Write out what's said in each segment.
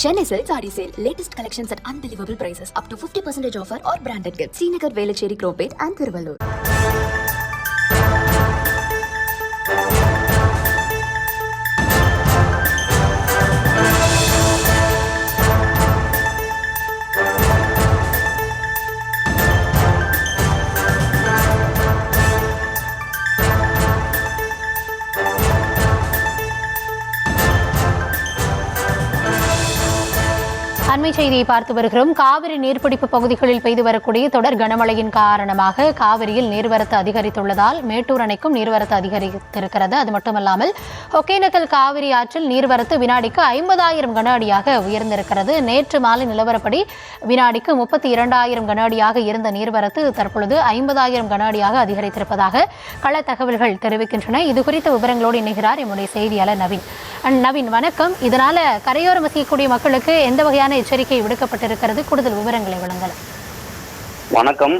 Chennai Silk Saree Sale. Latest collections at unbelievable prices. Up to 50% offer or branded gifts. Srinagar, Velachery, Cropate and Thiruvallur. அண்மை செய்தியை பார்த்து வருகிறோம். காவிரி நீர்பிடிப்பு பகுதிகளில் பெய்து வரக்கூடிய தொடர் கனமழையின் காரணமாக காவிரியில் நீர்வரத்து அதிகரித்துள்ளதால் மேட்டூர் அணைக்கும் நீர்வரத்து அதிகரித்திருக்கிறது. அது மட்டுமல்லாமல் ஒகேனக்கல் காவிரி ஆற்றில் நீர்வரத்து வினாடிக்கு 50,000 கன அடியாக உயர்ந்திருக்கிறது. நேற்று மாலை நிலவரப்படி வினாடிக்கு 32,000 கன அடியாக இருந்த நீர்வரத்து தற்பொழுது 50,000 கன அடியாக அதிகரித்திருப்பதாக கள தகவல்கள் தெரிவிக்கின்றன. இது குறித்த விவரங்களோடு இணைகிறார் எம்முடைய செய்தியாளர் நவீன். நவீன், வணக்கம். இதனால கரையோரம் வசிக்கக்கூடிய மக்களுக்கு எந்த வகையான எச்சரிக்கை விடுக்கப்பட்டிருக்கிறது? கூடுதல் விவரங்களை வழங்கலாம். வணக்கம்.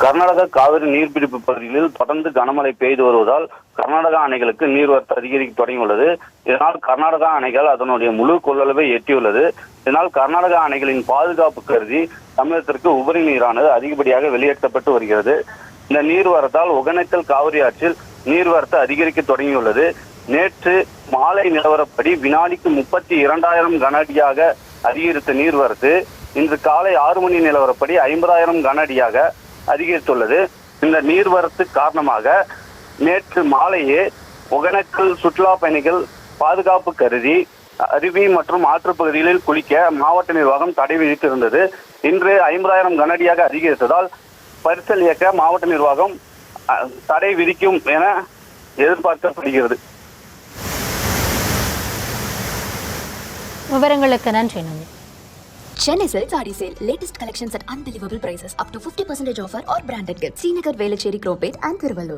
கர்நாடக காவிரி நீர்பிடிப்பு பகுதிகளில் தொடர்ந்து கனமழை பெய்து வருவதால் கர்நாடகா அணைகளுக்கு நீர்வரத்து அதிகரிக்க தொடங்கியுள்ளது. இதனால் கர்நாடகா அணைகள் அதனுடைய முழு கொள்ளளவை எட்டியுள்ளது. இதனால் கர்நாடகா அணைகளின் பாதுகாப்பு கருதி தமிழகத்திற்கு உபரி நீரானது அதிகப்படியாக வெளியேற்றப்பட்டு வருகிறது. இந்த நீர்வரத்தால் ஒகேனக்கல் காவிரி ஆற்றில் நீர்வரத்து அதிகரிக்க தொடங்கியுள்ளது. நேற்று மாலை நிலவரப்படி வினாடிக்கு 32,000 கன அடியாக அதிகரித்த நீர்வரத்து இன்று காலை 6 மணி நிலவரப்படி 50,000 கன அடியாக அதிகரித்துள்ளது. இந்த நீர்வரத்து காரணமாக நேற்று மாலையே ஒகேனக்கல் சுற்றுலா பயணிகள் பாதுகாப்பு கருதி அருவி மற்றும் ஆற்று பகுதிகளில் குளிக்க மாவட்ட நிர்வாகம் தடை விதித்திருந்தது. இன்று 50,000 கன அடியாக அதிகரித்ததால் பரிசல் இயக்க மாவட்ட நிர்வாகம் தடை விதிக்கும் என எதிர்பார்க்கப்படுகிறது. விவரங்களுக்கு நன்றி நன்றி. Chennai Silk Saree Sale. Latest collections at unbelievable prices. Up to 50% offer or branded gifts. Srinagar, Velachery, Cropate and Thiruvallur.